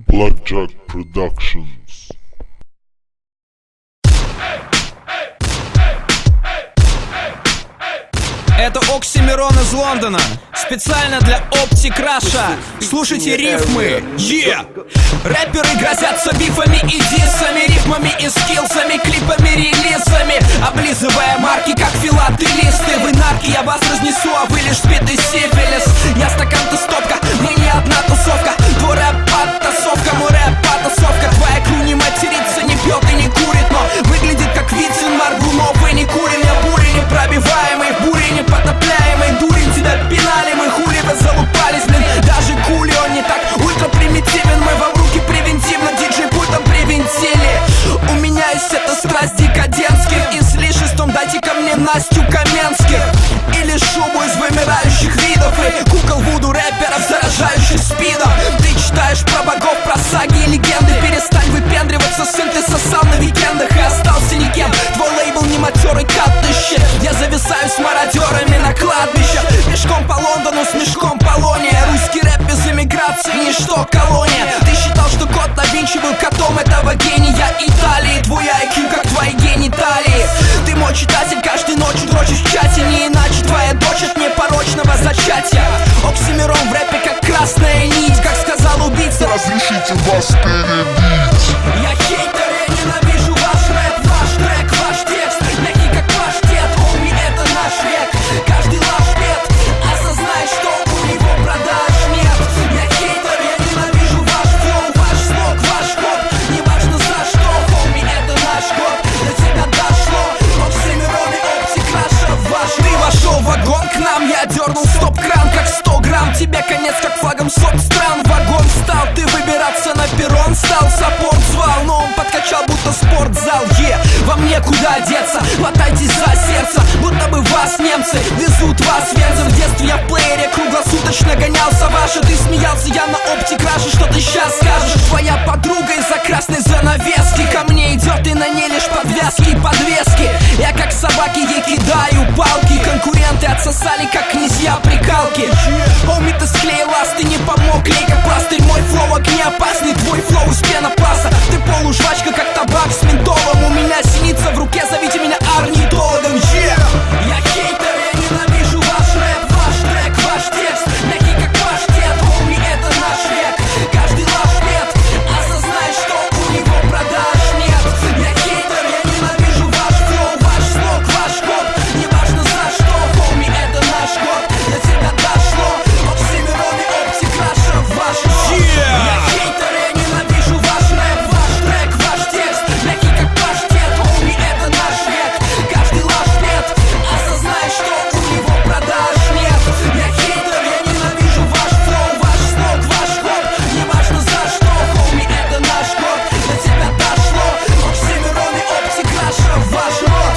Blackjack Productions. Это Оксимирон из Лондона, специально для Оптикраша. Слушайте рифмы, Рэперы грозятся бифами и диссами, рифмами и скиллсами, клипами, релизами, облизывая марки, как филателисты. Вы нарки, я вас разнесу, а вы лишь спитый сифилис. Я стакан, ты стопка, мы не одна тусовка. Твой рэп подтасовка, мой рэп подтасовка. Твоя кру не матерится, не пьет и не курит, но выглядит как Вицин, Маргунов и не курим. Я буря непробиваемый, в буре непотопляемый. Дурень, тебя пинали, мы хули вы залупались, блин. Даже кули, он не так ультра примитивен. Мы вам руки превентивно, диджей пультом привинтили. У меня есть эта страсть декадентских излишеством. Дайте ко мне Настю Каменских или шубу из вымирающих видов и кукол вуду рэперов, заражающих спидом. Ты читаешь про богов, про саги и легенды. Перестань выпендриваться, сын, ты сосал на викендах и остался никем. Твой лейбл не матерый катыще. Я зависаю с мародерами на кладбище. Пешком по Лондону с мешком полония. Русский рэп без эмиграции, ничто колония. Ты считал, что кот да Винчи был котом этого гения Италии. Твой IQ как твои гениталии. Ты мой читатель, каждой ночью дрочишь в чате. Не иначе твоя дочь от непорочного зачатия. Оксимирон в рэпе как красная нить. Как сказал убийца, Разрешите вас перебить. я хейтер, я ненавижу ваш рэп, ваш трек, ваш текст. Мягкий как паштет, хоми, это наш век. Каждый лашпет, осознай, что у него продаж нет. Я хейтер, я ненавижу ваш флоу, ваш слог, ваш хоп. Неважно за что, хоми, это наш код. До тебя дошло, Оксимирон и Оптикраша ваш. Ты вошел в вагон к нам, я дернул стоп-кран, как 100 грамм. Тебе конец, как флагом соцстран. Вагон стал, ты выбираться на перрон стал. Саппорт звал, но он подкачал, будто спортзал. Вам некуда деться, хватайтесь за сердце, будто бы вас немцы везут вас вензом. В детстве я в плеере круглосуточно гонялся. Ваша, ты смеялся, я на Оптикраше. Что ты сейчас скажешь? Твоя подруга из-за красной занавески ко мне идет и на ней лишь подвязки и подвески. Я как собаки ей кидаю палки. Конкуренты отсосали, как князья прикалки. Хоми, ты склеил лаз, ты не помог, лейка пластырь. Мой флоу огнеопасный, твой флоу из пенопласта. Ты полужвачка, как табак с ментолом. У меня синица в руке, зовите меня орнитологом. Я хейтер, я ненавижу ваш рэп, ваш трек, ваш текст. Мягкий как паштет, хоми, это наш век. Каждый лашпет, осознай, что у него продаж нет. Я хейтер, я ненавижу ваш флоу, ваш слог, ваш код. Неважно за что, хоми, это наш код. До тебя дошло, Оксимирон и Оптикраша ваш род. Я хейтер, я ненавижу ваш рэп, ваш трек, ваш текст. Мягкий как паштет, хоми, это наш век. Каждый лашпет, осознай, что у него продаж нет. Я хейтер, я ненавижу ваш флоу, ваш слог, ваш код. Неважно за что, хоми, это наш код. До тебя дошло, Оксимирон и Оптикраша ваш род.